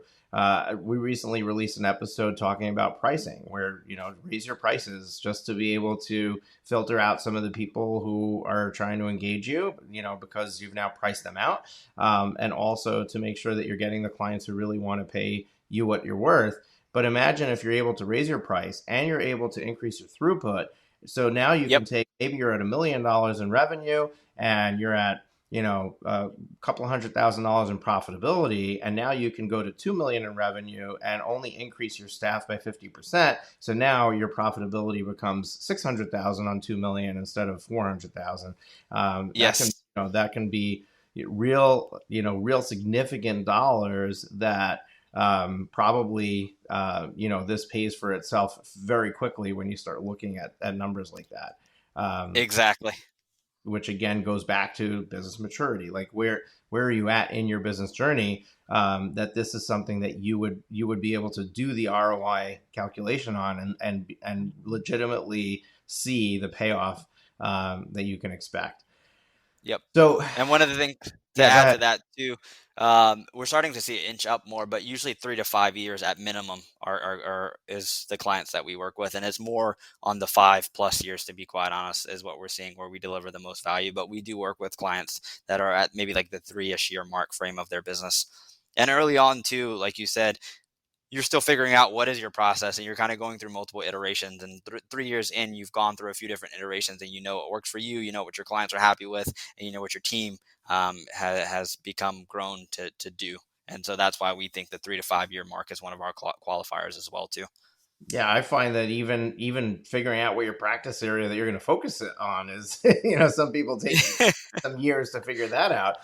We recently released an episode talking about pricing, where raise your prices just to be able to filter out some of the people who are trying to engage you, because you've now priced them out, and also to make sure that you're getting the clients who really want to pay you what you're worth. But imagine if you're able to raise your price and you're able to increase your throughput. So now you Yep. can take, maybe you're at $1 million in revenue, and you're at a couple of $100,000 in profitability, and now you can go to 2 million in revenue and only increase your staff by 50%. So now your profitability becomes 600,000 on 2 million instead of 400,000. That can Yes. that can be real significant dollars that probably this pays for itself very quickly when you start looking at numbers like that. Exactly. Which again goes back to business maturity. Like, where are you at in your business journey, that this is something that you would be able to do the ROI calculation on, and legitimately see the payoff that you can expect. Yep. So And one of the things to yeah, go add to ahead. that too, we're starting to see it inch up more, but usually 3 to 5 years at minimum is the clients that we work with, and it's more on the 5+ years, to be quite honest, is what we're seeing where we deliver the most value. But we do work with clients that are at maybe like the 3ish year mark frame of their business, and early on too, like you said, you're still figuring out what is your process, and you're kind of going through multiple iterations, and 3 years in, you've gone through a few different iterations, and you know what works for you, you know what your clients are happy with, and you know what your team has become grown to do. And so that's why we think the 3 to 5 year mark is one of our qualifiers as well too. Yeah, I find that even figuring out what your practice area that you're going to focus it on is, some people take some years to figure that out.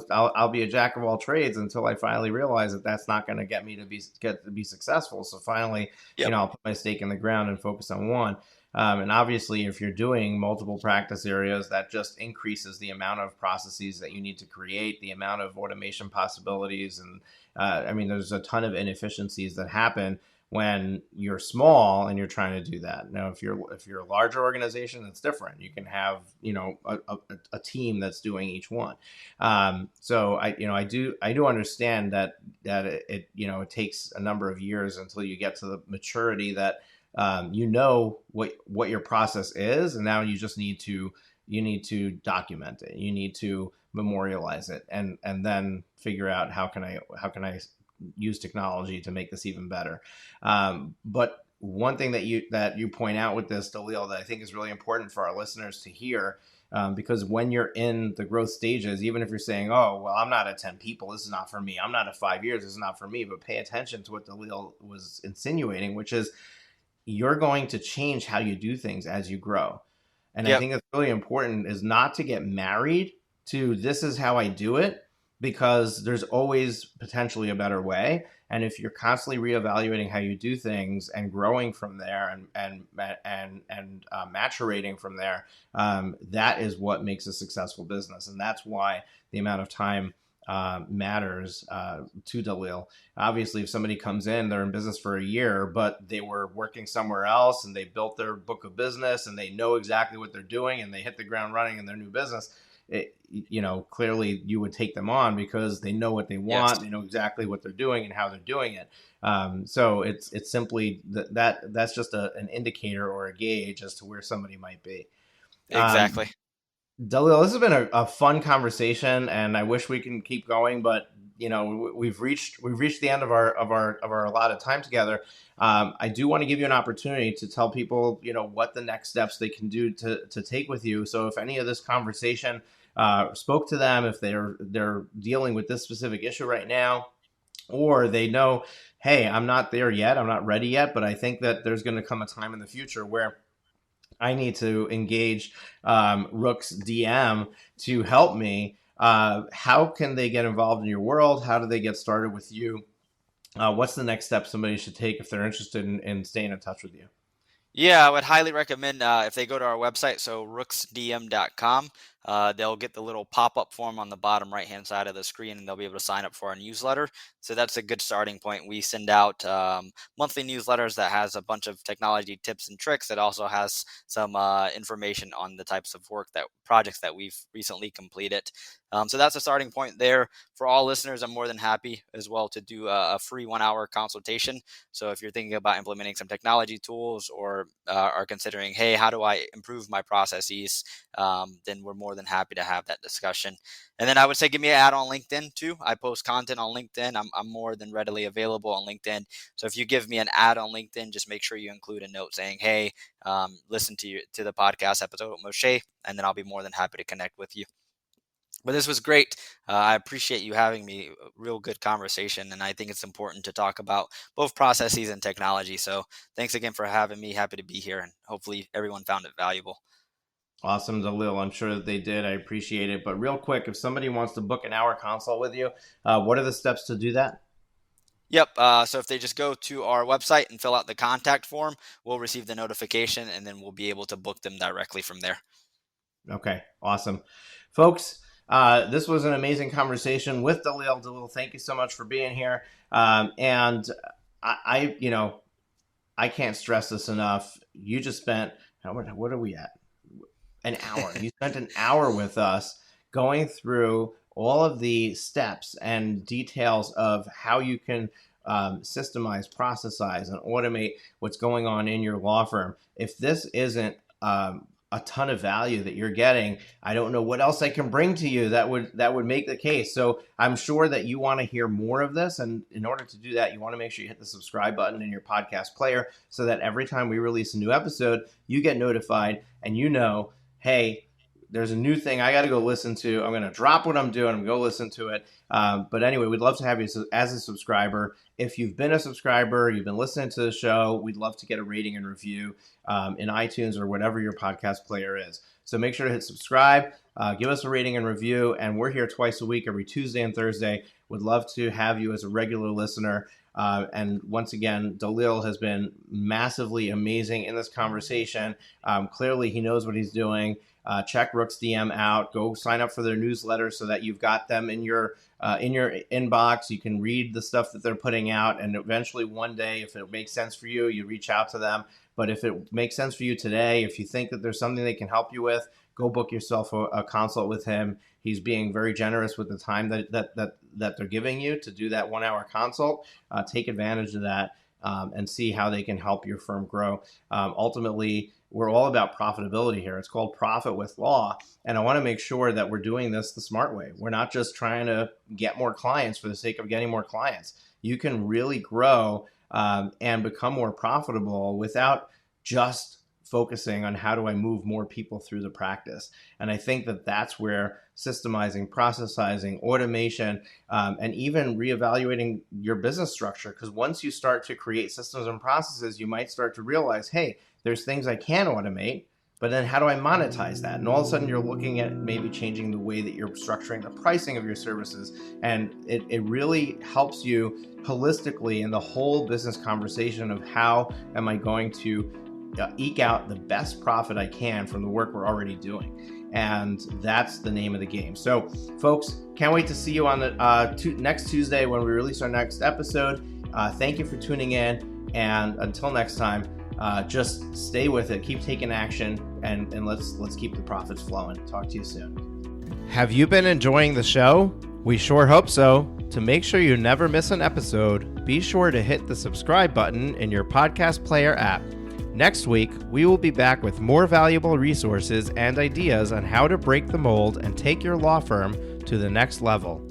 I'll be a jack of all trades until I finally realize that that's not going to get me to be successful. So finally, Yep. I'll put my stake in the ground and focus on one. And obviously, if you're doing multiple practice areas, that just increases the amount of processes that you need to create, the amount of automation possibilities, and I mean, there's a ton of inefficiencies that happen when you're small and you're trying to do that. Now, if you're a larger organization, it's different. You can have a team that's doing each one. So I do understand that it takes a number of years until you get to the maturity that You know what your process is, and now you just need to document it. You need to memorialize it, and then figure out how can I use technology to make this even better. But one thing that you point out with this, Daleele, that I think is really important for our listeners to hear, because when you're in the growth stages, even if you're saying, oh, well, I'm not at 10 people, this is not for me. I'm not at 5 years, this is not for me. But pay attention to what Daleele was insinuating, which is you're going to change how you do things as you grow. And I Yep. think it's really important is not to get married to this is how I do it, because there's always potentially a better way. And if you're constantly reevaluating how you do things and growing from there and maturating from there, that is what makes a successful business. And that's why the amount of time matters to Daleele. Obviously, if somebody comes in, they're in business for a year, but they were working somewhere else and they built their book of business and they know exactly what they're doing and they hit the ground running in their new business, clearly you would take them on because they know what they Yes. want, they know exactly what they're doing and how they're doing it. So it's simply that's just an indicator or a gauge as to where somebody might be. Exactly. Daleele, this has been a fun conversation, and I wish we can keep going, but we've reached the end of our allotted time together. I do want to give you an opportunity to tell people what the next steps they can do to take with you. So if any of this conversation spoke to them, if they're dealing with this specific issue right now, or they know, hey, I'm not there yet, I'm not ready yet, but I think that there's going to come a time in the future where I need to engage RooksDM to help me. How can they get involved in your world? How do they get started with you? What's the next step somebody should take if they're interested in staying in touch with you? Yeah, I would highly recommend if they go to our website, so rooksdm.com, they'll get the little pop-up form on the bottom right-hand side of the screen, and they'll be able to sign up for our newsletter. So that's a good starting point. We send out monthly newsletters that has a bunch of technology tips and tricks. That also has some information on the types of projects that we've recently completed. So that's a starting point there. For all listeners, I'm more than happy as well to do a free 1-hour consultation. So if you're thinking about implementing some technology tools or are considering, hey, how do I improve my processes, then we're more than happy to have that discussion. And then I would say give me an ad on LinkedIn too. I post content on LinkedIn. I'm more than readily available on LinkedIn. So if you give me an ad on LinkedIn, just make sure you include a note saying, hey, listen to the podcast episode with Moshe, and then I'll be more than happy to connect with you. But this was great. I appreciate you having me. A real good conversation. And I think it's important to talk about both processes and technology. So thanks again for having me. Happy to be here. And hopefully everyone found it valuable. Awesome, Daleele. I'm sure that they did. I appreciate it. But real quick, if somebody wants to book an hour consult with you, what are the steps to do that? Yep. So if they just go to our website and fill out the contact form, we'll receive the notification and then we'll be able to book them directly from there. Okay, awesome. Folks, this was an amazing conversation with Daleele. Daleele, thank you so much for being here. And I can't stress this enough. You just spent, what are we at? An hour. You spent an hour with us going through all of the steps and details of how you can systemize, processize, and automate what's going on in your law firm. If this isn't a ton of value that you're getting, I don't know what else I can bring to you that would make the case. So I'm sure that you want to hear more of this, and in order to do that, you want to make sure you hit the subscribe button in your podcast player so that every time we release a new episode, you get notified and hey, there's a new thing I got to go listen to. I'm going to drop what I'm doing. I'm going to go listen to it. But anyway, we'd love to have you as a subscriber. If you've been a subscriber, you've been listening to the show, we'd love to get a rating and review in iTunes or whatever your podcast player is. So make sure to hit subscribe, give us a rating and review. And we're here twice a week, every Tuesday and Thursday. Would love to have you as a regular listener. And once again, Daleele has been massively amazing in this conversation. Clearly, he knows what he's doing. Check RooksDM out. Go sign up for their newsletter so that you've got them in your inbox. You can read the stuff that they're putting out. And eventually, one day, if it makes sense for you, you reach out to them. But if it makes sense for you today, if you think that there's something they can help you with, go book yourself a consult with him. He's being very generous with the time that they're giving you to do that 1 hour consult. Take advantage of that. and see how they can help your firm grow. Ultimately, we're all about profitability here. It's called Profit with Law. And I want to make sure that we're doing this the smart way. We're not just trying to get more clients for the sake of getting more clients. You can really grow and become more profitable without just focusing on how do I move more people through the practice. And I think that that's where systemizing, processizing, automation, and even reevaluating your business structure. Because once you start to create systems and processes, you might start to realize, hey, there's things I can automate, but then how do I monetize that? And all of a sudden you're looking at maybe changing the way that you're structuring the pricing of your services. And it really helps you holistically in the whole business conversation of how am I going to eke out the best profit I can from the work we're already doing. And that's the name of the game. So folks, can't wait to see you on the next Tuesday when we release our next episode. Thank you for tuning in. And until next time, just stay with it, keep taking action, and let's keep the profits flowing. Talk to you soon. Have you been enjoying the show? We sure hope so. To make sure you never miss an episode, be sure to hit the subscribe button in your podcast player app. Next week, we will be back with more valuable resources and ideas on how to break the mold and take your law firm to the next level.